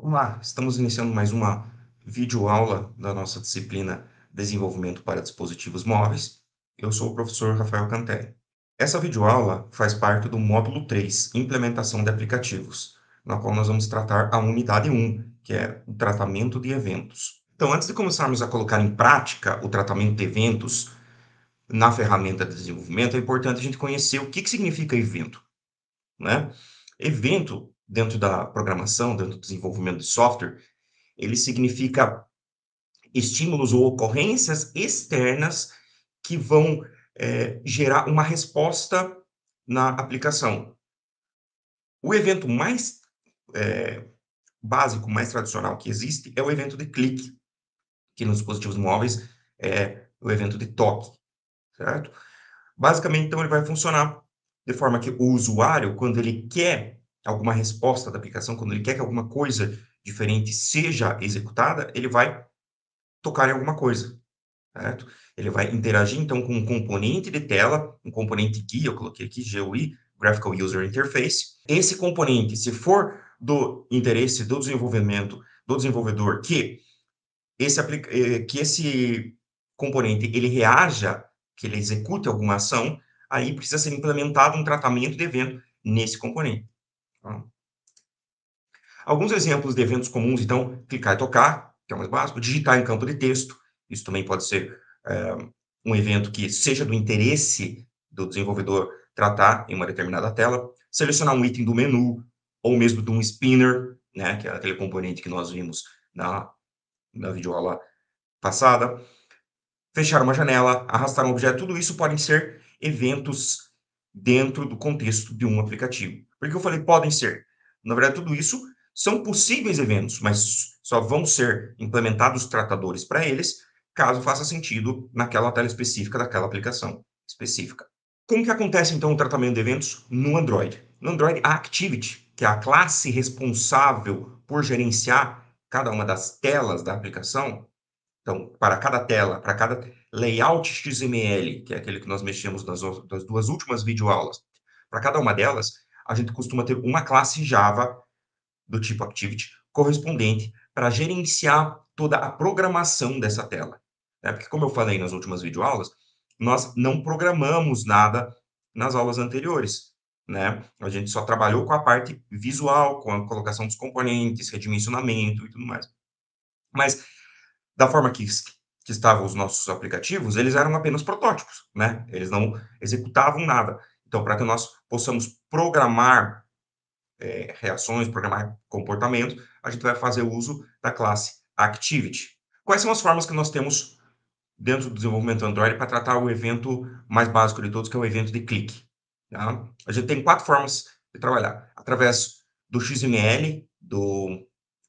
Olá, estamos iniciando mais uma videoaula da nossa disciplina Desenvolvimento para Dispositivos Móveis. Eu sou o professor Rafael Cantelli. Essa videoaula faz parte do módulo 3, Implementação de Aplicativos, na qual nós vamos tratar a unidade 1, que é o tratamento de eventos. Então, antes de começarmos a colocar em prática o tratamento de eventos na ferramenta de desenvolvimento, é importante a gente conhecer o que significa evento, né? Evento, dentro da programação, dentro do desenvolvimento de software, ele significa estímulos ou ocorrências externas que vão, gerar uma resposta na aplicação. O evento mais, eh, básico, mais tradicional que existe é o evento de clique, que nos dispositivos móveis é o evento de toque, certo? Basicamente, então, ele vai funcionar de forma que o usuário, quando ele quer alguma resposta da aplicação, quando ele quer que alguma coisa diferente seja executada, ele vai tocar em alguma coisa. Certo? Ele vai interagir, então, com um componente de tela, um componente GUI, eu coloquei aqui, GUI, Graphical User Interface. Esse componente, se for do interesse do desenvolvimento, do desenvolvedor, que esse componente ele reaja, que ele execute alguma ação, aí precisa ser implementado um tratamento de evento nesse componente. Tá? Alguns exemplos de eventos comuns, então, clicar e tocar, que é o mais básico, digitar em campo de texto, isso também pode ser um evento que seja do interesse do desenvolvedor tratar em uma determinada tela, selecionar um item do menu, ou mesmo de um spinner, né, que é aquele componente que nós vimos na videoaula passada, fechar uma janela, arrastar um objeto, tudo isso podem ser eventos dentro do contexto de um aplicativo. Por que eu falei podem ser? Na verdade, tudo isso são possíveis eventos, mas só vão ser implementados tratadores para eles caso faça sentido naquela tela específica daquela aplicação específica. Como que acontece, então, o tratamento de eventos no Android? No Android, a Activity, que é a classe responsável por gerenciar cada uma das telas da aplicação, então, para cada tela, para cada layout XML, que é aquele que nós mexemos das duas últimas videoaulas, para cada uma delas, a gente costuma ter uma classe Java do tipo Activity correspondente para gerenciar toda a programação dessa tela. Né? Porque, como eu falei nas últimas videoaulas, nós não programamos nada nas aulas anteriores. Né? A gente só trabalhou com a parte visual, com a colocação dos componentes, redimensionamento e tudo mais. Mas da forma que estavam os nossos aplicativos, eles eram apenas protótipos, né? Eles não executavam nada. Então, para que nós possamos programar reações, programar comportamento, a gente vai fazer uso da classe Activity. Quais são as formas que nós temos dentro do desenvolvimento Android para tratar o evento mais básico de todos, que é o evento de clique? Tá? A gente tem 4 formas de trabalhar. Através do XML,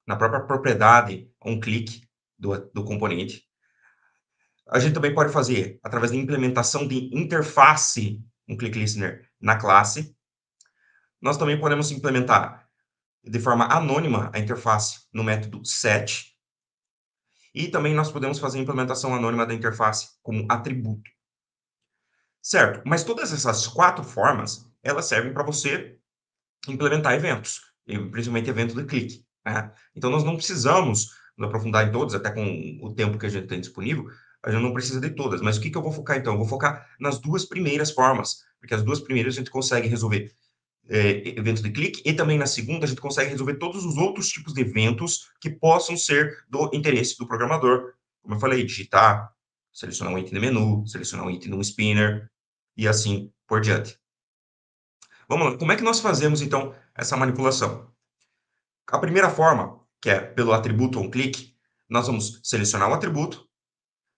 na própria propriedade onClick do componente. A gente também pode fazer através da implementação de interface, um click listener, na classe. Nós também podemos implementar de forma anônima a interface no método set. E também nós podemos fazer a implementação anônima da interface como atributo. Certo, mas todas essas 4 formas, elas servem para você implementar eventos, e principalmente evento de clique, né? Então nós não precisamos nos aprofundar em todos, até com o tempo que a gente tem disponível, a gente não precisa de todas. Mas o que que eu vou focar então? Eu vou focar nas 2 primeiras formas, porque as 2 primeiras a gente consegue resolver, eventos de clique, e também na segunda a gente consegue resolver todos os outros tipos de eventos que possam ser do interesse do programador. Como eu falei, digitar, selecionar um item de menu, selecionar um item de um spinner, e assim por diante. Vamos lá, como é que nós fazemos então essa manipulação? A primeira forma, que é pelo atributo onClick, nós vamos selecionar o atributo,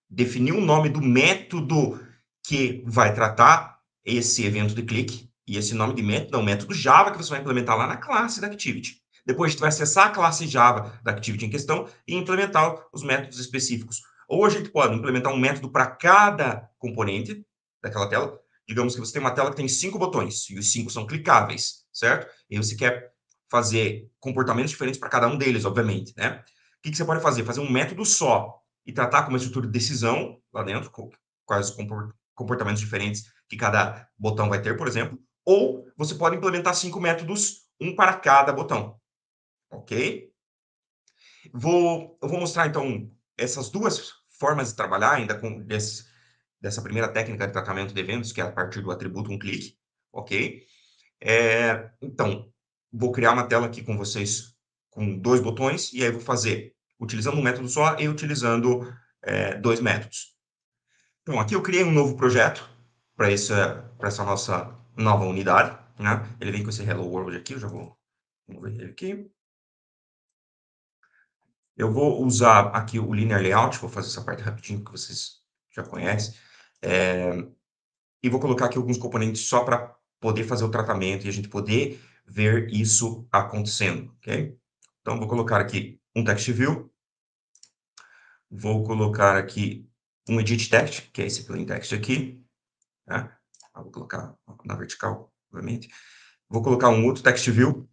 definir o nome do método que vai tratar esse evento de clique, e esse nome de método é o método Java que você vai implementar lá na classe da Activity. Depois a gente vai acessar a classe Java da Activity em questão e implementar os métodos específicos. Ou a gente pode implementar um método para cada componente daquela tela. Digamos que você tem uma tela que tem 5 botões, e os 5 são clicáveis, certo? E você quer fazer comportamentos diferentes para cada um deles, obviamente, né? O que você pode fazer? Fazer um método só e tratar com uma estrutura de decisão lá dentro, com quais comportamentos diferentes que cada botão vai ter, por exemplo, ou você pode implementar 5 métodos, um para cada botão, ok? Eu vou mostrar, então, essas duas formas de trabalhar ainda dessa primeira técnica de tratamento de eventos, que é a partir do atributo um clique, ok? Então, vou criar uma tela aqui com vocês com dois botões, e aí vou fazer utilizando um método só e utilizando dois métodos. Então, aqui eu criei um novo projeto para essa nossa nova unidade, né? Ele vem com esse Hello World aqui, eu já vou mover ele aqui. Eu vou usar aqui o Linear Layout, vou fazer essa parte rapidinho que vocês já conhecem. E vou colocar aqui alguns componentes só para poder fazer o tratamento e a gente poder ver isso acontecendo, ok? Então, vou colocar aqui um Text View, vou colocar aqui um Edit Text, que é esse plain text aqui, né? Vou colocar na vertical, obviamente. Vou colocar um outro Text View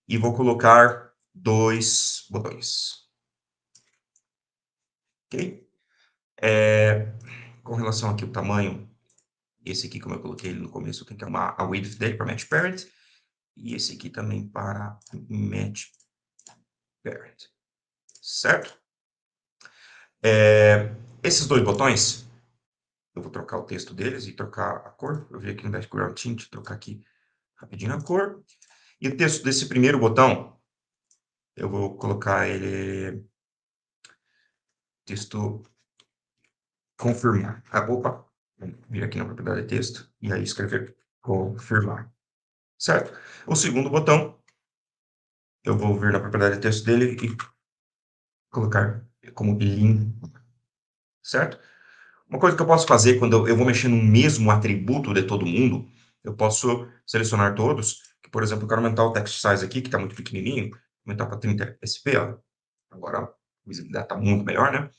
e vou colocar dois botões, ok? Com relação aqui ao tamanho, esse aqui, como eu coloquei ele no começo, eu tenho que arrumar a width dele para match parent, e esse aqui também para match parent, certo? Esses dois botões, eu vou trocar o texto deles e trocar a cor. Eu vim aqui no background tint, trocar aqui rapidinho a cor. E o texto desse primeiro botão, eu vou colocar ele texto confirmar. Opa, vir aqui na propriedade de texto e aí escrever confirmar, certo? O segundo botão, eu vou vir na propriedade de texto dele e colocar como link, certo? Uma coisa que eu posso fazer quando eu vou mexer no mesmo atributo de todo mundo, eu posso selecionar todos, que, por exemplo, eu quero aumentar o text size aqui, que está muito pequenininho, aumentar para 30 SP, ó. Agora a visibilidade está muito melhor, né?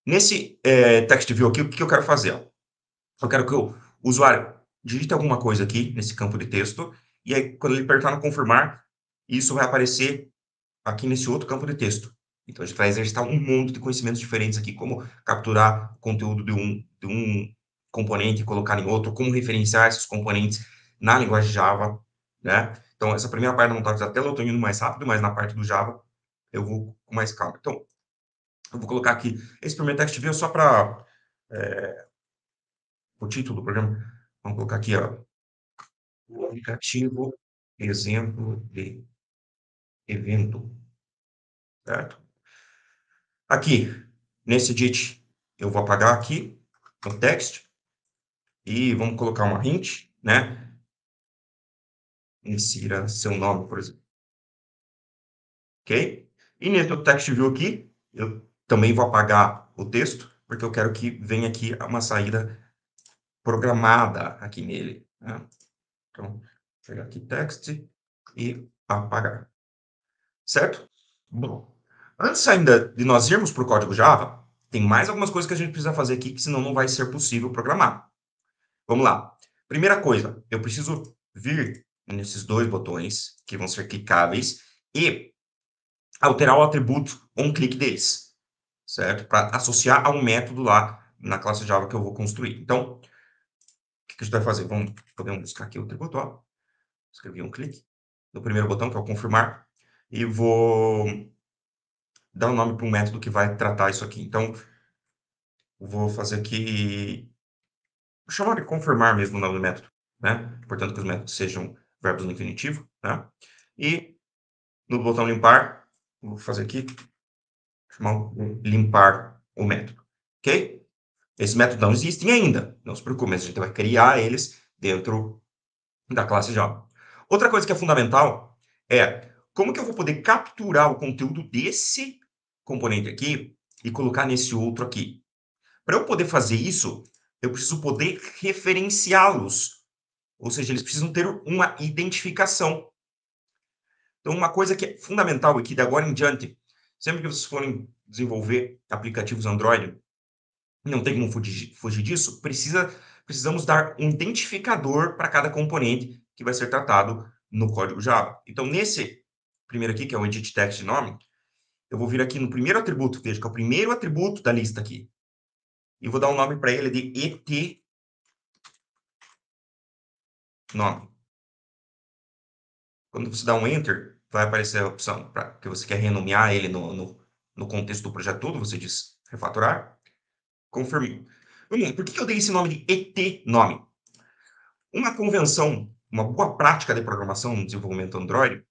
Nesse text view aqui, o que eu quero fazer? Ó? Eu quero que o usuário digite alguma coisa aqui, nesse campo de texto, e aí, quando ele apertar no confirmar, isso vai aparecer aqui nesse outro campo de texto. Então, a gente vai exercitar um monte de conhecimentos diferentes aqui, como capturar o conteúdo de um componente e colocar em outro, como referenciar esses componentes na linguagem Java, né? Então, essa primeira parte da montagem da tela eu estou indo mais rápido, mas na parte do Java eu vou com mais calma. Então, eu vou colocar aqui, esse primeiro text view só para o título do programa. Vamos colocar aqui, ó, o aplicativo exemplo de evento, certo? Aqui, nesse edit, eu vou apagar aqui o text e vamos colocar uma hint, né? Insira seu nome, por exemplo. Ok? E nesse outro text view aqui, eu também vou apagar o texto, porque eu quero que venha aqui uma saída programada aqui nele, né? Então, vou pegar aqui text e apagar. Certo? Bom, antes ainda de nós irmos para o código Java, tem mais algumas coisas que a gente precisa fazer aqui, que senão não vai ser possível programar. Vamos lá. Primeira coisa, eu preciso vir nesses dois botões, que vão ser clicáveis, e alterar o atributo onClick deles, certo? Para associar a um método lá na classe Java que eu vou construir. Então, o que a gente vai fazer? Podemos buscar aqui o atributo, ó. Escrevi um clique no primeiro botão, que é o confirmar, e vou dar um nome para um método que vai tratar isso aqui. Então, vou fazer aqui, vou chamar de confirmar mesmo o nome do método, né? Portanto, que os métodos sejam verbos no infinitivo, tá? E no botão limpar, vou fazer aqui, chamar limpar o método, ok? Esses métodos não existem ainda, não se preocupe, mas a gente vai criar eles dentro da classe Java. Outra coisa que é fundamental é como que eu vou poder capturar o conteúdo desse componente aqui e colocar nesse outro aqui. Para eu poder fazer isso, eu preciso poder referenciá-los, ou seja, eles precisam ter uma identificação. Então, uma coisa que é fundamental aqui, de agora em diante, sempre que vocês forem desenvolver aplicativos Android, não tem como fugir disso, precisamos dar um identificador para cada componente que vai ser tratado no código Java. Então, nesse primeiro aqui, que é o edit text nome, eu vou vir aqui no primeiro atributo, veja que é o primeiro atributo da lista aqui, e vou dar um nome para ele de et nome. Quando você dá um enter, vai aparecer a opção para que você quer renomear ele no contexto do projeto todo, você diz refatorar, confirmou. Vamos lá, por que eu dei esse nome de ET nome? Uma convenção, uma boa prática de programação no desenvolvimento Android,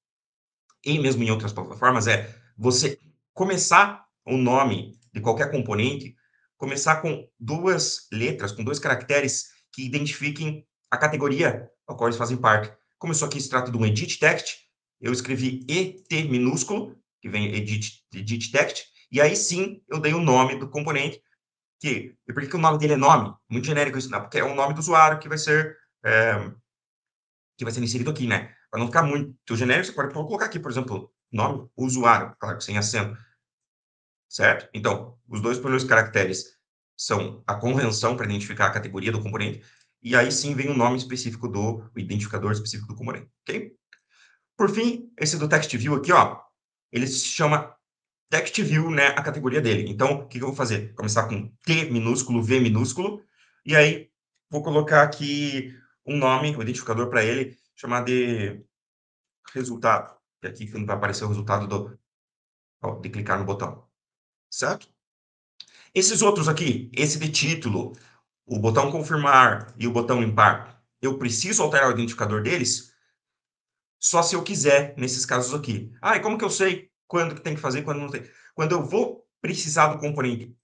e mesmo em outras plataformas, é você começar o nome de qualquer componente, começar com 2 letras, com 2 caracteres que identifiquem a categoria a qual eles fazem parte. Como isso aqui se trata de um edit text, eu escrevi ET minúsculo, que vem edit text, e aí sim eu dei o nome do componente, e por que o nome dele é nome? Muito genérico isso, não, porque é o nome do usuário que vai ser inserido aqui, né? Para não ficar muito genérico, você pode colocar aqui, por exemplo, nome usuário, claro, sem acento, certo? Então, os 2 primeiros caracteres são a convenção para identificar a categoria do componente, e aí sim vem o nome específico o identificador específico do componente, ok? Por fim, esse do text view aqui, ó, ele se chama text view, né, a categoria dele. Então, o que eu vou fazer? Começar com T minúsculo, V minúsculo, e aí vou colocar aqui um nome, um identificador para ele, chamar de resultado, que aqui vai aparecer o resultado de clicar no botão, certo? Esses outros aqui, esse de título, o botão confirmar e o botão limpar, eu preciso alterar o identificador deles só se eu quiser, nesses casos aqui. Ah, e como que eu sei quando que tem que fazer e quando não tem? Quando eu vou precisar do componente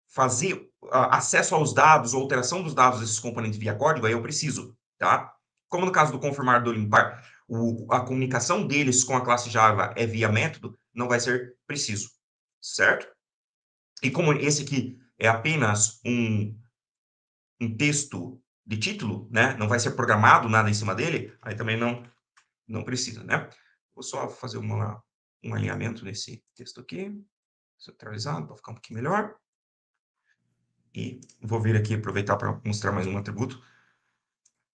fazer acesso aos dados ou alteração dos dados desses componentes via código, aí eu preciso, tá? Como no caso do confirmar do limpar, a comunicação deles com a classe Java é via método, não vai ser preciso, certo? E como esse aqui é apenas um texto de título, né? Não vai ser programado nada em cima dele, aí também não precisa, né? Vou só fazer um alinhamento nesse texto aqui, centralizado, para ficar um pouquinho melhor. E vou vir aqui aproveitar para mostrar mais um atributo.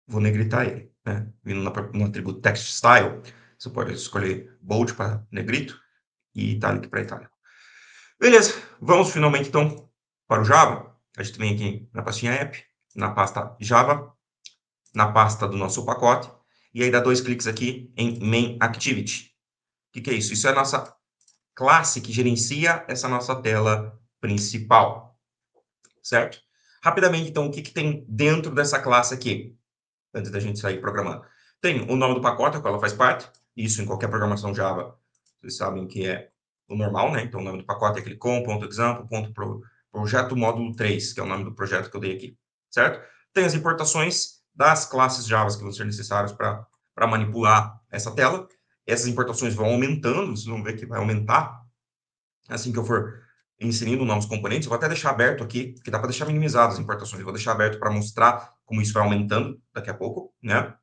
Vou negritar ele, né? Vindo no atributo text style, você pode escolher bold para negrito e italic para itálico. Beleza, vamos finalmente então para o Java. A gente vem aqui na pastinha app, na pasta Java, na pasta do nosso pacote, e aí dá 2 cliques aqui em main activity. O que é isso? Isso é a nossa classe que gerencia essa nossa tela principal, certo? Rapidamente, então, o que tem dentro dessa classe aqui, antes da gente sair programando? Tem o nome do pacote, ao qual ela faz parte, isso em qualquer programação Java, vocês sabem que é o normal, né? Então, o nome do pacote é aquele com.example.projeto módulo 3, que é o nome do projeto que eu dei aqui, certo? Tem as importações das classes Java que vão ser necessárias para manipular essa tela. Essas importações vão aumentando, vocês vão ver que vai aumentar assim que eu for inserindo novos componentes. Eu vou até deixar aberto aqui, que dá para deixar minimizadas as importações. Eu vou deixar aberto para mostrar como isso vai aumentando daqui a pouco, né?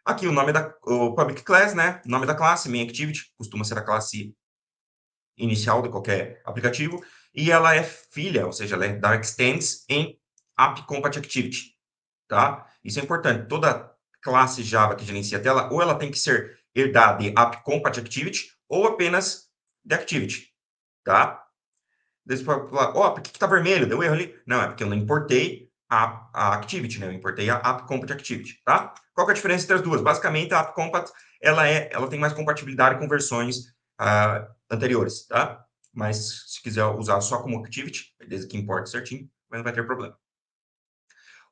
Aqui o nome o public class, né? O nome da classe, main activity, costuma ser a classe inicial de qualquer aplicativo, e ela é filha, ou seja, ela é da extends em app compat activity, tá? Isso é importante. Toda classe Java que gerencia a tela, ou ela tem que ser herdada de app compat activity, ou apenas de activity, tá? Daí falar, ó, por que tá vermelho? Deu erro ali? Não, é porque eu não importei a activity, né? Eu importei a app compat activity, tá? Qual que é a diferença entre as duas? Basicamente, a app compat, ela tem mais compatibilidade com versões anteriores, tá? Mas se quiser usar só como activity, desde que importe certinho, mas não vai ter problema.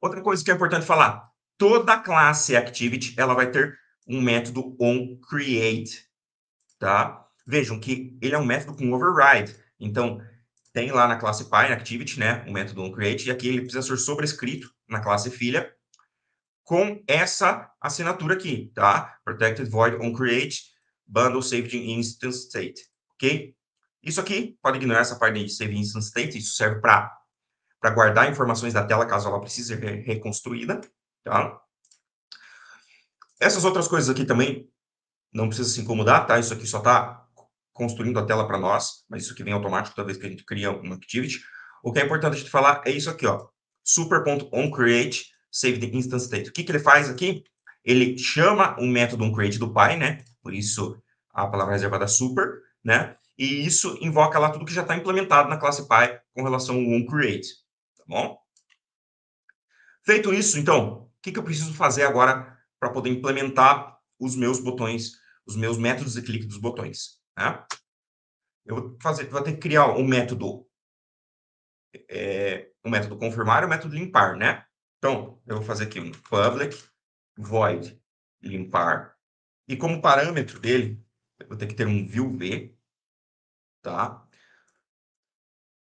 Outra coisa que é importante falar, toda classe activity, ela vai ter um método onCreate, tá? Vejam que ele é um método com override. Então, tem lá na classe Py, na Activity, né, o método onCreate, e aqui ele precisa ser sobrescrito na classe filha com essa assinatura aqui, tá? Protected void onCreate bundle saved in instance state, ok? Isso aqui, pode ignorar essa parte de save instance state, isso serve para guardar informações da tela caso ela precise ser reconstruída, tá? Essas outras coisas aqui também não precisa se incomodar, tá? Isso aqui só está construindo a tela para nós, mas isso aqui vem automático toda vez que a gente cria uma activity. O que é importante a gente falar é isso aqui, ó. Super.onCreate save the instance state. O que ele faz aqui? Ele chama o método onCreate do Py, né? Por isso a palavra reservada super, né? E isso invoca lá tudo que já está implementado na classe Py com relação ao onCreate, tá bom? Feito isso, então, o que eu preciso fazer agora para poder implementar os meus botões, os meus métodos de clique dos botões, né? Eu vou ter que criar um método confirmar e um método limpar, né? Então, eu vou fazer aqui um public void limpar, e como parâmetro dele, eu vou ter que ter um view_v, tá?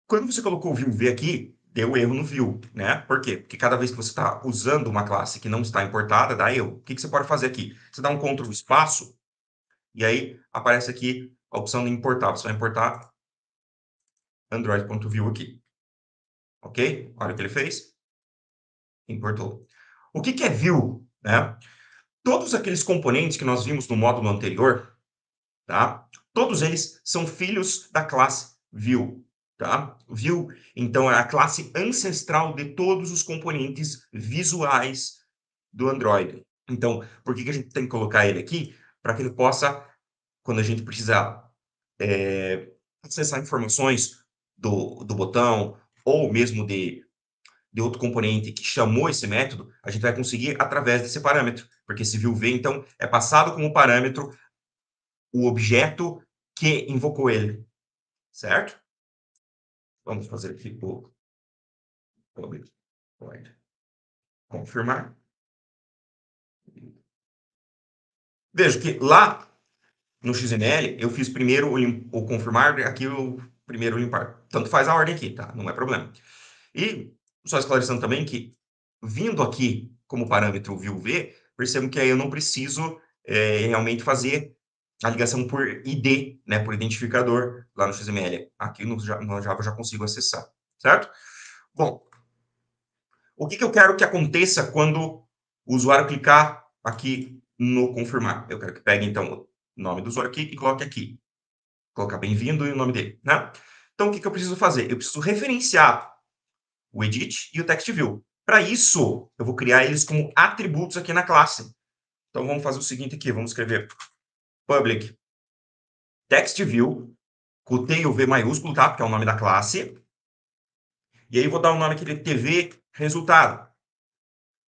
Quando você colocou o view_v aqui, deu erro no view, né? Por quê? Porque cada vez que você está usando uma classe que não está importada, dá erro. O que você pode fazer aqui? Você dá um Ctrl espaço, e aí aparece aqui a opção de importar. Você vai importar Android.view aqui. Ok? Olha o que ele fez. Importou. O que é view, né? Todos aqueles componentes que nós vimos no módulo anterior, tá? Todos eles são filhos da classe view, tá? View, então, é a classe ancestral de todos os componentes visuais do Android. Então, por que a gente tem que colocar ele aqui? Para que ele possa, quando a gente precisar acessar informações do botão, ou mesmo de outro componente que chamou esse método, a gente vai conseguir através desse parâmetro, porque esse view_v, então, é passado como parâmetro o objeto que invocou ele, certo? Vamos fazer aqui o public void confirmar. Veja que lá no XML eu fiz primeiro o confirmar, aqui o primeiro o limpar. Tanto faz a ordem aqui, tá? Não é problema. E só esclarecendo também que, vindo aqui como parâmetro o view_v, percebo que aí eu não preciso realmente fazer a ligação por ID, né, por identificador, lá no XML. Aqui no Java eu já consigo acessar, certo? Bom, o que eu quero que aconteça quando o usuário clicar aqui no confirmar? Eu quero que pegue, então, o nome do usuário aqui e coloque aqui. Colocar bem-vindo e o nome dele, né? Então, o que eu preciso fazer? Eu preciso referenciar o edit e o text view. Para isso, eu vou criar eles como atributos aqui na classe. Então, vamos fazer o seguinte aqui. Vamos escrever public text view, com o T e o V maiúsculo, tá? Porque é o nome da classe. E aí, vou dar o nome aqui de TV resultado,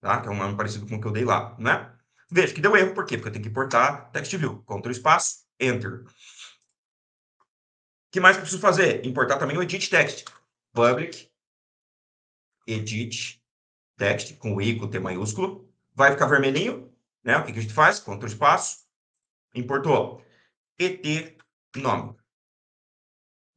tá? Que é um nome parecido com o que eu dei lá, né? Veja que deu erro, por quê? Porque eu tenho que importar text view. Ctrl espaço, enter. O que mais que eu preciso fazer? Importar também o edit text. Public edit text, com o I, com o T maiúsculo. Vai ficar vermelhinho, né? O que a gente faz? Ctrl espaço, importou et nome.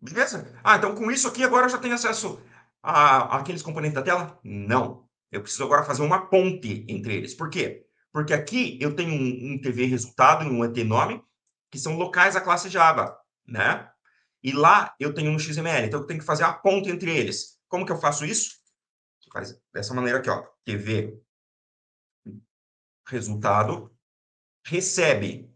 Beleza? Ah, então com isso aqui agora eu já tenho acesso àqueles componentes da tela? Não. Eu preciso agora fazer uma ponte entre eles. Por quê? Porque aqui eu tenho um TV resultado e um et nome, que são locais da classe Java, né? E lá eu tenho um XML, então eu tenho que fazer a ponte entre eles. Como que eu faço isso? Você faz dessa maneira aqui, ó. TV resultado recebe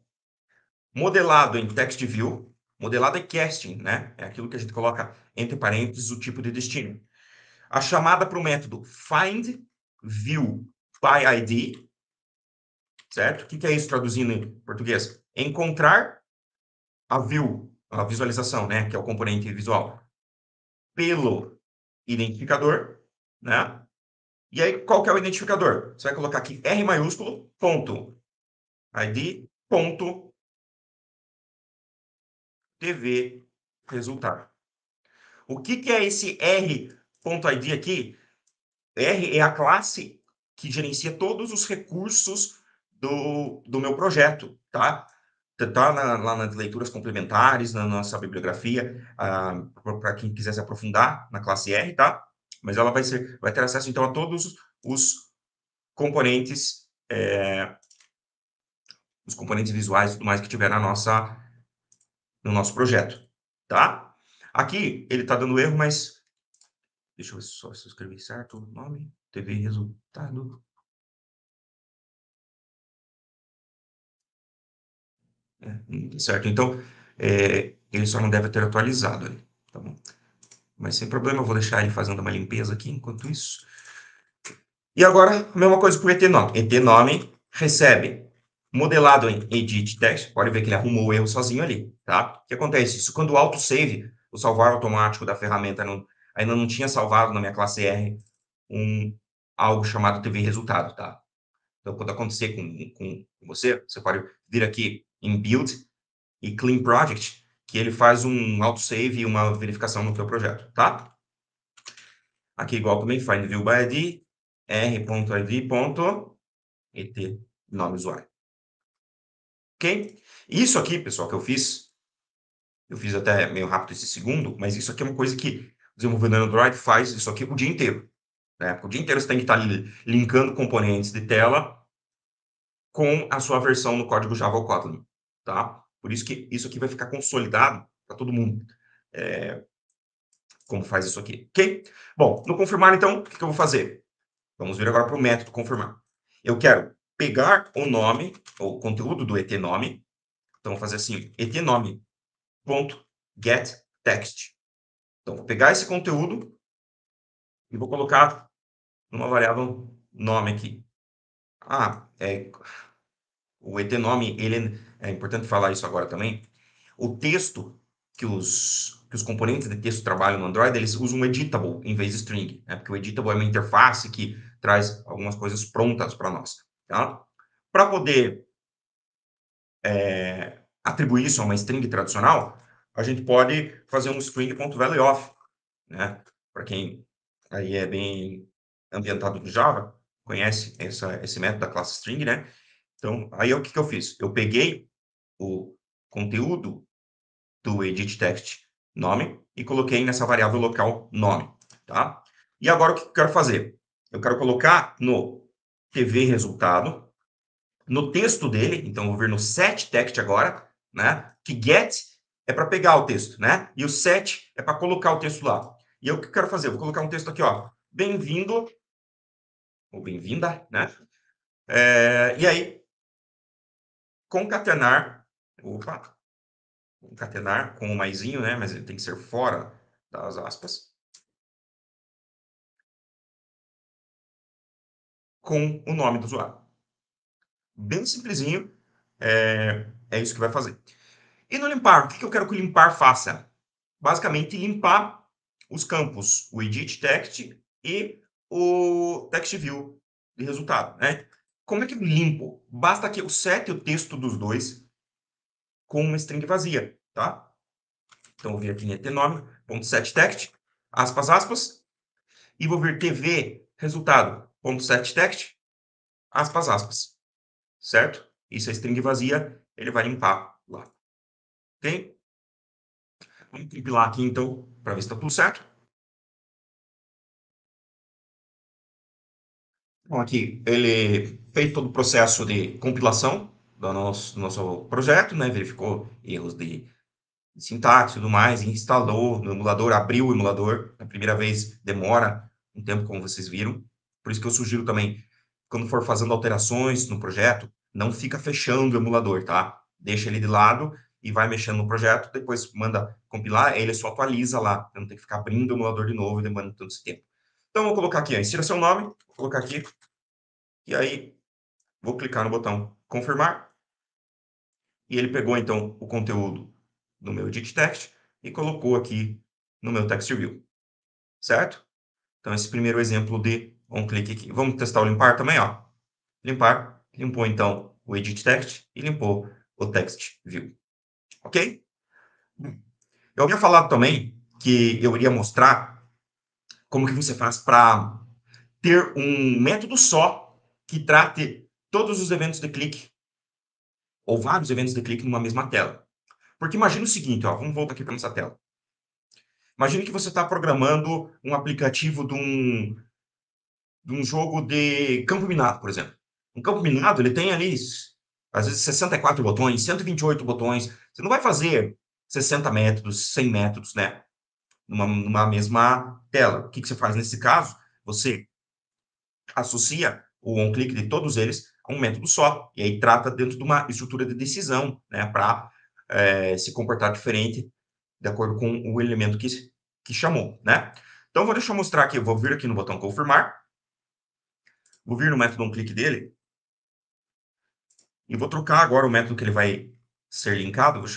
modelado em text view. Modelado é casting, né? É aquilo que a gente coloca entre parênteses o tipo de destino. A chamada para o método find view by ID, certo? O que é isso traduzindo em português? Encontrar a view, a visualização, né? Que é o componente visual, pelo identificador, né? E aí, qual que é o identificador? Você vai colocar aqui R maiúsculo, ponto, ID, ponto, TV, resultado. O que é esse R.id aqui? R é a classe que gerencia todos os recursos do meu projeto, tá? Tá lá nas leituras complementares, na nossa bibliografia, para quem quiser se aprofundar na classe R, tá? Mas ela vai ter acesso, então, a todos os componentes, os componentes visuais e tudo mais que tiver no nosso projeto, tá? Aqui, ele está dando erro, mas deixa eu ver só se eu escrevi certo o nome. TV resultado. Certo, então, ele só não deve ter atualizado ali, tá bom? Mas sem problema, eu vou deixar ele fazendo uma limpeza aqui enquanto isso. E agora, a mesma coisa com o etnome. Etnome recebe modelado em edit text. Pode ver que ele arrumou o erro sozinho ali, tá? O que acontece? Isso quando o autosave, o salvar automático da ferramenta, ainda não tinha salvado na minha classe R algo chamado TV resultado, tá? Então, quando acontecer com você, você pode vir aqui em Build e Clean Project, que ele faz um autosave e uma verificação no teu projeto, tá? Aqui igual também, find view by ID, r.id.et, nome usuário. Ok? Isso aqui, pessoal, que eu fiz até meio rápido esse segundo, mas isso aqui é uma coisa que o desenvolvedor Android faz isso aqui o dia inteiro. Né? O dia inteiro você tem que estar linkando componentes de tela com a sua versão no código Java ou Kotlin, tá? Por isso que isso aqui vai ficar consolidado para todo mundo, como faz isso aqui, ok? Bom, no confirmar, então, o que eu vou fazer? Vamos vir agora para o método confirmar. Eu quero pegar o nome, ou o conteúdo do etNome, então vou fazer assim, etNome.getText. Então, vou pegar esse conteúdo e vou colocar numa variável nome aqui. O etNome, ele é importante falar isso agora também. O texto que os componentes de texto trabalham no Android, eles usam um editable em vez de string, né? Porque o editable é uma interface que traz algumas coisas prontas para nós, tá? Para poder atribuir isso a uma string tradicional, a gente pode fazer um string.valueOf, né? Para quem aí é bem ambientado no Java, conhece esse método da classe string, né? Então, aí o que eu fiz? Eu peguei o conteúdo do edit text nome e coloquei nessa variável local nome, tá? E agora o que eu quero fazer? Eu quero colocar no TV resultado, no texto dele, então vou vir no set text agora, né? Que get é para pegar o texto, né? E o set é para colocar o texto lá. E eu o que eu quero fazer? Eu vou colocar um texto aqui, ó. Bem-vindo ou bem-vinda, né? E aí concatenar, opa, concatenar com o maisinho, né? Mas ele tem que ser fora das aspas, com o nome do usuário. Bem simplesinho, é isso que vai fazer. E no limpar, o que eu quero que o limpar faça? Basicamente, limpar os campos, o edit text e o text view de resultado, né? Como é que eu limpo? Basta que eu sete o texto dos dois com uma string vazia, tá? Então, vou vir aqui em etNome.setText, aspas, aspas, e vou vir tv resultado.setText, aspas, aspas, certo? Isso é string vazia, ele vai limpar lá, ok? Vamos compilar aqui, então, para ver se está tudo certo. Bom, aqui ele fez todo o processo de compilação do nosso projeto, né? Verificou erros de sintaxe e tudo mais, instalou no emulador, abriu o emulador. A primeira vez demora um tempo, como vocês viram. Por isso que eu sugiro também, quando for fazendo alterações no projeto, não fica fechando o emulador, tá? Deixa ele de lado e vai mexendo no projeto, depois manda compilar, ele só atualiza lá. Não tem que ficar abrindo o emulador de novo e demorando todo esse tempo. Então, vou colocar aqui, ó, insira seu nome, vou colocar aqui, e aí vou clicar no botão confirmar, e ele pegou, então, o conteúdo do meu edit text e colocou aqui no meu text view, certo? Então, esse primeiro exemplo de on-click aqui. Vamos testar o limpar também, ó. Limpar, limpou, então, o edit text e limpou o text view, ok? Eu havia falado também que eu iria mostrar como que você faz para ter um método só que trate todos os eventos de clique ou vários eventos de clique numa mesma tela. Porque imagina o seguinte, ó, vamos voltar aqui para nossa tela. Imagine que você está programando um aplicativo de um jogo de campo minado, por exemplo. Um campo minado, ele tem ali, às vezes, 64 botões, 128 botões. Você não vai fazer 60 métodos, 100 métodos, né? Numa mesma tela. O que você faz nesse caso? Você associa o on-click de todos eles a um método só. E aí trata dentro de uma estrutura de decisão, né? Para se comportar diferente de acordo com o elemento que chamou, né? Então, deixa eu mostrar aqui, eu vou vir aqui no botão confirmar, vou vir no método onClick dele, e vou trocar agora o método que ele vai ser linkado, vou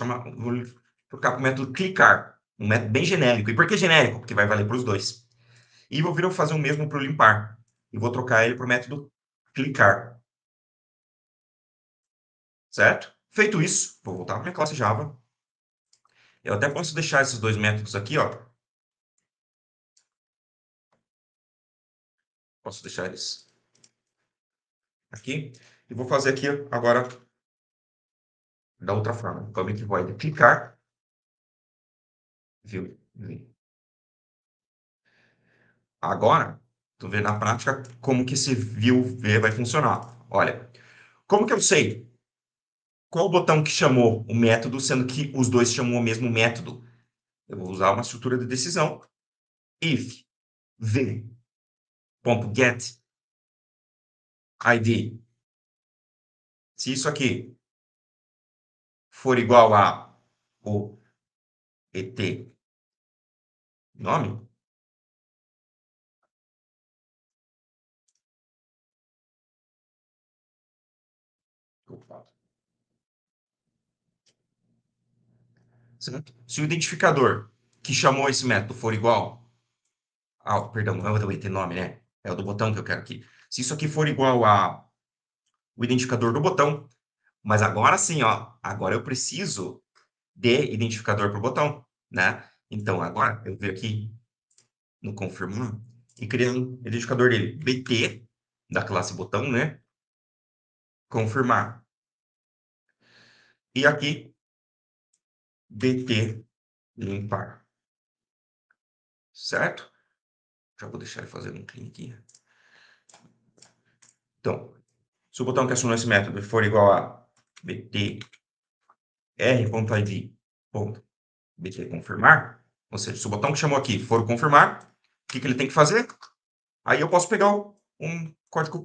trocar para o método clicar, um método bem genérico. E por que genérico? Porque vai valer para os dois. E vou vir fazer o mesmo para o limpar, e vou trocar ele para o método clicar, certo? Feito isso, vou voltar para minha classe Java. Eu até posso deixar esses dois métodos aqui, ó. Posso deixar eles aqui. E vou fazer aqui agora da outra forma. Public void clicar, viu? Agora, tu vê na prática como que esse view vai funcionar. Olha, como que eu sei qual o botão que chamou o método, sendo que os dois chamam o mesmo método? Eu vou usar uma estrutura de decisão. If v.get id. Se isso aqui for igual a o et nome, certo? Se o identificador que chamou esse método for igual ao, perdão, não é o et nome, né? É o do botão que eu quero aqui. Se isso aqui for igual a o identificador do botão, mas agora sim, ó, agora eu preciso de identificador para o botão, né? Então, agora eu venho aqui no confirmar e criar um identificador dele, bt, da classe botão, né? Confirmar. E aqui, bt limpar. Certo? Já vou deixar ele fazer um clean aqui. Então, se o botão que acionou esse método for igual a bt r.id.bt confirmar, ou seja, se o botão que chamou aqui for o confirmar, o que ele tem que fazer? Aí eu posso pegar um código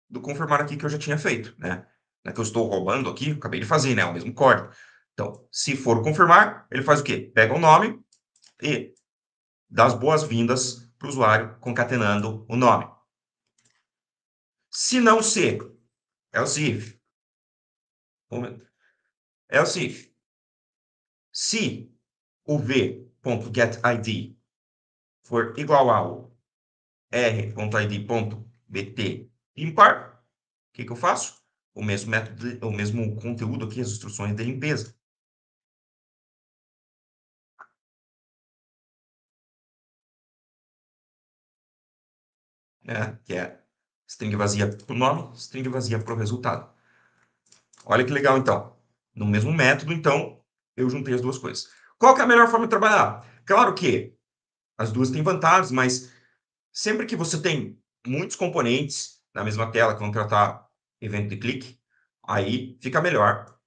do confirmar aqui que eu já tinha feito, né? Não é que eu estou roubando aqui, eu acabei de fazer, né? O mesmo código. Então, se for o confirmar, ele faz o quê? Pega o nome e dá as boas-vindas para o usuário concatenando o nome. Se não ser, else if. Else if. Se o v.getID for igual ao r.id.bt limpar, o que eu faço? O mesmo método, o mesmo conteúdo aqui, as instruções de limpeza. Né? Que é string vazia para o nome, string vazia para o resultado. Olha que legal, então. No mesmo método, então, eu juntei as duas coisas. Qual que é a melhor forma de trabalhar? Claro que as duas têm vantagens, mas sempre que você tem muitos componentes na mesma tela que vão tratar evento de clique, aí fica melhor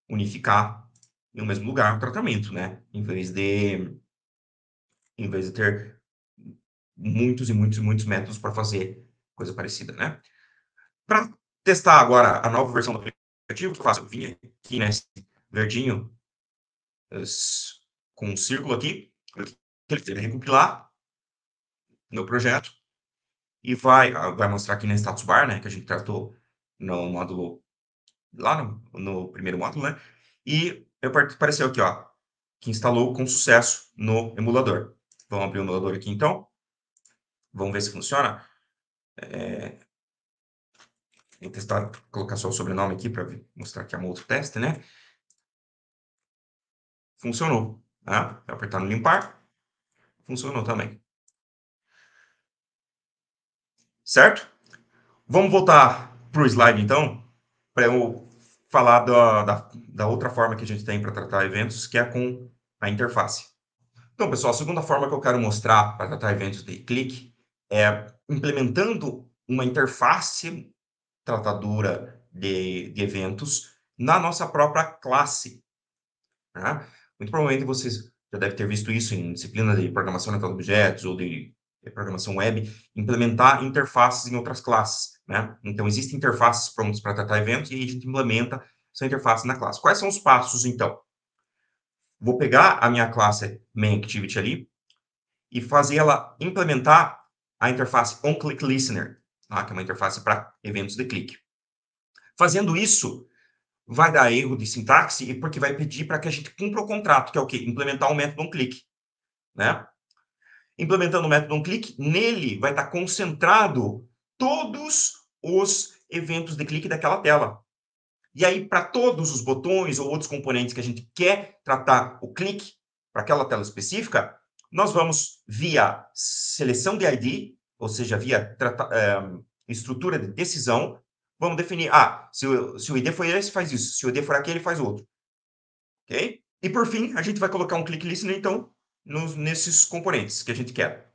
unificar em um mesmo lugar o tratamento, né? Em vez de ter muitos e muitos e muitos métodos para fazer coisa parecida, né? Para testar agora a nova versão do aplicativo, o que eu faço? Eu vim aqui nesse verdinho com um círculo aqui, ele vai recompilar meu projeto e vai mostrar aqui na status bar, né, que a gente tratou no módulo, lá no primeiro módulo, né, e apareceu aqui, ó, que instalou com sucesso no emulador. Vamos abrir o emulador aqui, então. Vamos ver se funciona. Vou testar, colocar só o sobrenome aqui para mostrar que é um outro teste, né? Funcionou. Tá? Apertar no limpar, funcionou também. Certo? Vamos voltar para o slide, então, para eu falar da outra forma que a gente tem para tratar eventos, que é com a interface. Então, pessoal, a segunda forma que eu quero mostrar para tratar eventos de clique é implementando uma interface tratadora de eventos na nossa própria classe. Tá? Muito provavelmente vocês já devem ter visto isso em disciplina de programação orientada a objetos ou de programação web, implementar interfaces em outras classes, né? Então, existem interfaces prontas para tratar eventos e a gente implementa essa interface na classe. Quais são os passos, então? Vou pegar a minha classe MainActivity ali e fazer ela implementar a interface OnClickListener, tá? Que é uma interface para eventos de clique. Fazendo isso, vai dar erro de sintaxe porque vai pedir para que a gente cumpra o contrato, que é o quê? Implementar o método onClick, né? Implementando o método onClick, nele vai estar concentrado todos os eventos de clique daquela tela. E aí, para todos os botões ou outros componentes que a gente quer tratar o clique para aquela tela específica, nós vamos via seleção de ID, ou seja, via estrutura de decisão, vamos definir, se o ID for esse, faz isso, se o ID for aquele, faz outro. Ok? E por fim, a gente vai colocar um click listener, então, nesses componentes que a gente quer.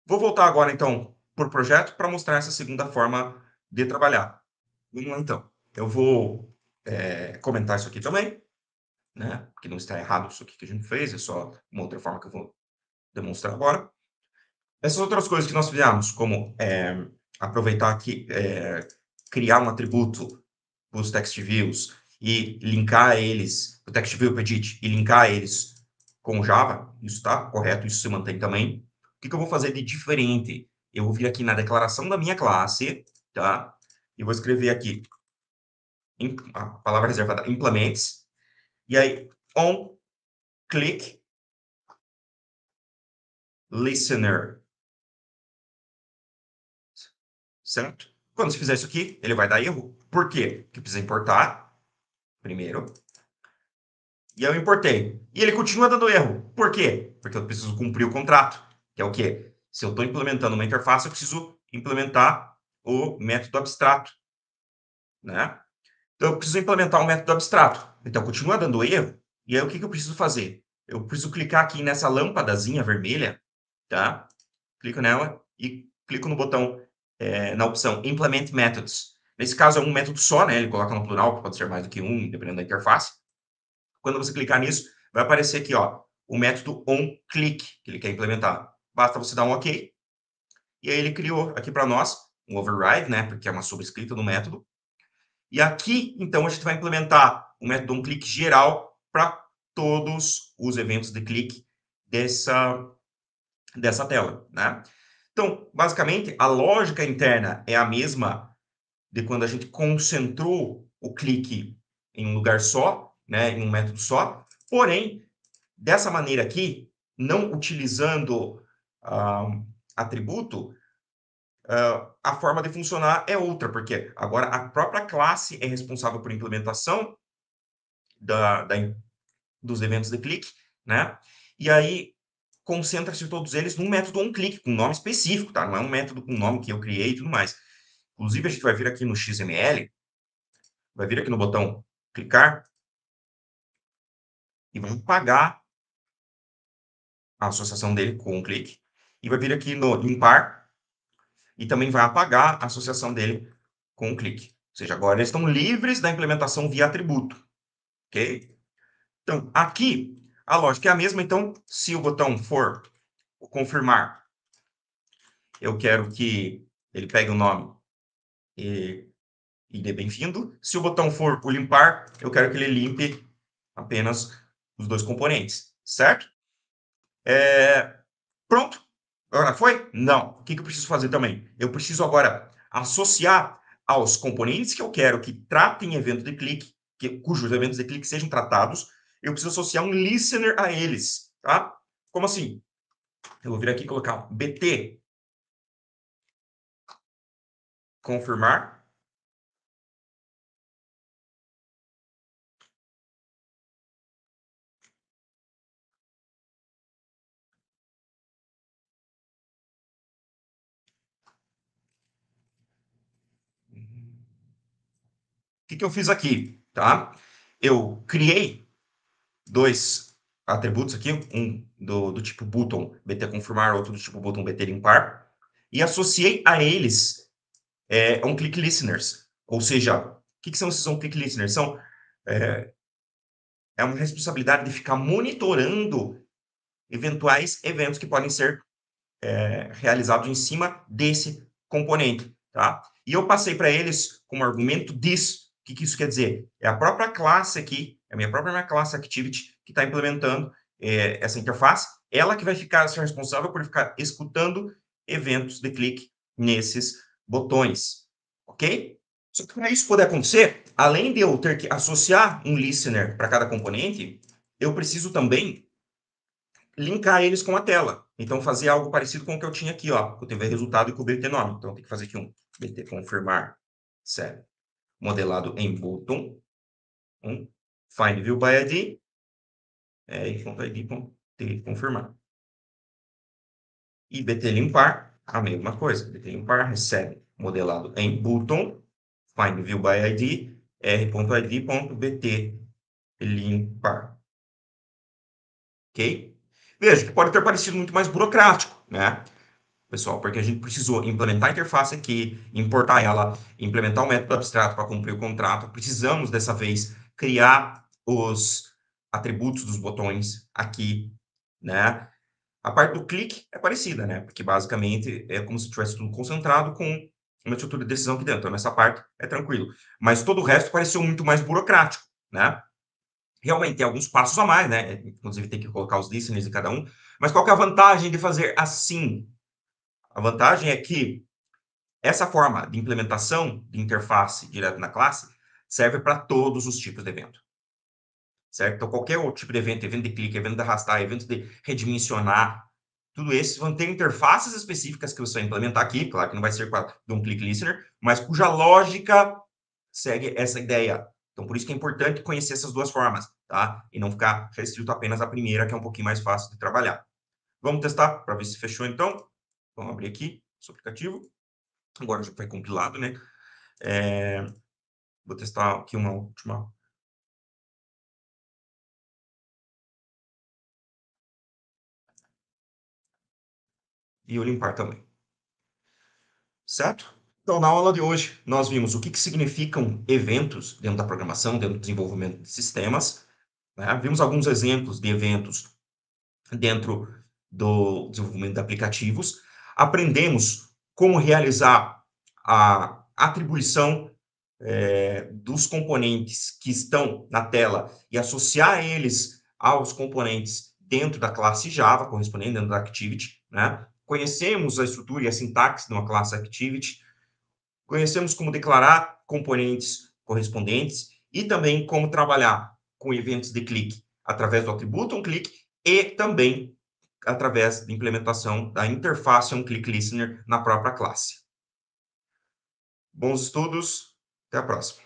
Vou voltar agora, então, para o projeto para mostrar essa segunda forma de trabalhar. Vamos lá, então. Eu vou comentar isso aqui também, né? Porque não está errado isso aqui que a gente fez, é só uma outra forma que eu vou demonstrar agora. Essas outras coisas que nós fizemos, como aproveitar aqui, criar um atributo para os text views e linkar eles, o text view edit, e linkar eles com Java, isso está correto, isso se mantém também. O que eu vou fazer de diferente? Eu vou vir aqui na declaração da minha classe, tá? E vou escrever aqui a palavra reservada implements, e aí on click listener, certo? Quando você fizer isso aqui, ele vai dar erro. Por quê? Porque precisa importar primeiro. E eu importei. E ele continua dando erro. Por quê? Porque eu preciso cumprir o contrato. Que é o quê? Se eu estou implementando uma interface, eu preciso implementar o método abstrato, né? Então, eu preciso implementar um método abstrato. Então, continua dando erro. E aí, o que eu preciso fazer? Eu preciso clicar aqui nessa lâmpadazinha vermelha, tá? Clico nela e clico no botão, na opção Implement Methods. Nesse caso, é um método só, né? Ele coloca no plural, pode ser mais do que um, dependendo da interface. Quando você clicar nisso, vai aparecer aqui, ó, o método onClick, que ele quer implementar. Basta você dar um OK, e aí ele criou aqui para nós um override, né? Porque é uma sobrescrita do método. E aqui, então, a gente vai implementar o método onClick geral para todos os eventos de clique dessa tela, né? Então, basicamente, a lógica interna é a mesma de quando a gente concentrou o clique em um lugar só, né, em um método só, porém, dessa maneira aqui, não utilizando atributo, a forma de funcionar é outra, porque agora a própria classe é responsável por implementação dos eventos de clique, né? E aí concentra-se todos eles num método onClick, com nome específico, tá? Não é um método com nome que eu criei e tudo mais. Inclusive, a gente vai vir aqui no XML, vai vir aqui no botão clicar e vai apagar a associação dele com um clique. E vai vir aqui no limpar e também vai apagar a associação dele com um clique. Ou seja, agora eles estão livres da implementação via atributo. Ok? Então, aqui, a lógica é a mesma. Então, se o botão for confirmar, eu quero que ele pegue o nome e dê bem-vindo. Se o botão for o limpar, eu quero que ele limpe apenas os dois componentes, certo? Pronto. Agora foi? Não. O que eu preciso fazer também? Eu preciso agora associar aos componentes que eu quero que tratem evento de clique, cujos eventos de clique sejam tratados, eu preciso associar um listener a eles, tá? Como assim? Eu vou vir aqui e colocar BT confirmar. O que eu fiz aqui, tá? Eu criei dois atributos aqui, um do tipo button BT confirmar, outro do tipo button BT limpar, e associei a eles on-click listeners. Ou seja, o que são esses on-click listeners? É uma responsabilidade de ficar monitorando eventuais eventos que podem ser realizados em cima desse componente, tá? E eu passei para eles como argumento this. O que isso quer dizer? É a própria classe aqui, é a minha própria classe Activity que está implementando essa interface, ela que vai ficar ser responsável por ficar escutando eventos de clique nesses botões, ok? Só que para isso poder acontecer, além de eu ter que associar um listener para cada componente, eu preciso também linkar eles com a tela. Então, fazer algo parecido com o que eu tinha aqui, ó, com o TV resultado e com o BT nome. Então, tem que fazer aqui um BT confirmar, certo? modelado em button, find view by ID, r.id.t confirmar. E BT limpar, a mesma coisa. BT limpar recebe modelado em button, find view by ID, r.id.bt limpar. Ok? Veja que pode ter parecido muito mais burocrático, né? Pessoal, porque a gente precisou implementar a interface aqui, importar ela, implementar o método abstrato para cumprir o contrato. Precisamos, dessa vez, criar os atributos dos botões aqui, né? A parte do clique é parecida, né? Porque, basicamente, é como se tivesse tudo concentrado com uma estrutura de decisão aqui dentro. Então, nessa parte é tranquilo. Mas todo o resto pareceu muito mais burocrático, né? Realmente tem alguns passos a mais, né? Inclusive tem que colocar os listeners em cada um. Mas qual que é a vantagem de fazer assim? A vantagem é que essa forma de implementação de interface direto na classe serve para todos os tipos de evento, certo? Então, qualquer outro tipo de evento de clique, evento de arrastar, evento de redimensionar, tudo esses vão ter interfaces específicas que você vai implementar aqui, claro que não vai ser de um click listener, mas cuja lógica segue essa ideia. Então, por isso que é importante conhecer essas duas formas, tá? E não ficar restrito apenas à primeira, que é um pouquinho mais fácil de trabalhar. Vamos testar para ver se fechou, então. Vamos abrir aqui o aplicativo. Agora já foi compilado, né? Vou testar aqui uma última. E o limpar também. Certo? Então, na aula de hoje, nós vimos o que significam eventos dentro da programação, dentro do desenvolvimento de sistemas, né? Vimos alguns exemplos de eventos dentro do desenvolvimento de aplicativos. Aprendemos como realizar a atribuição dos componentes que estão na tela e associar eles aos componentes dentro da classe Java, correspondente dentro da Activity, né? Conhecemos a estrutura e a sintaxe de uma classe Activity, conhecemos como declarar componentes correspondentes e também como trabalhar com eventos de clique através do atributo onClick e também através da implementação da interface onClickListener na própria classe. Bons estudos, até a próxima.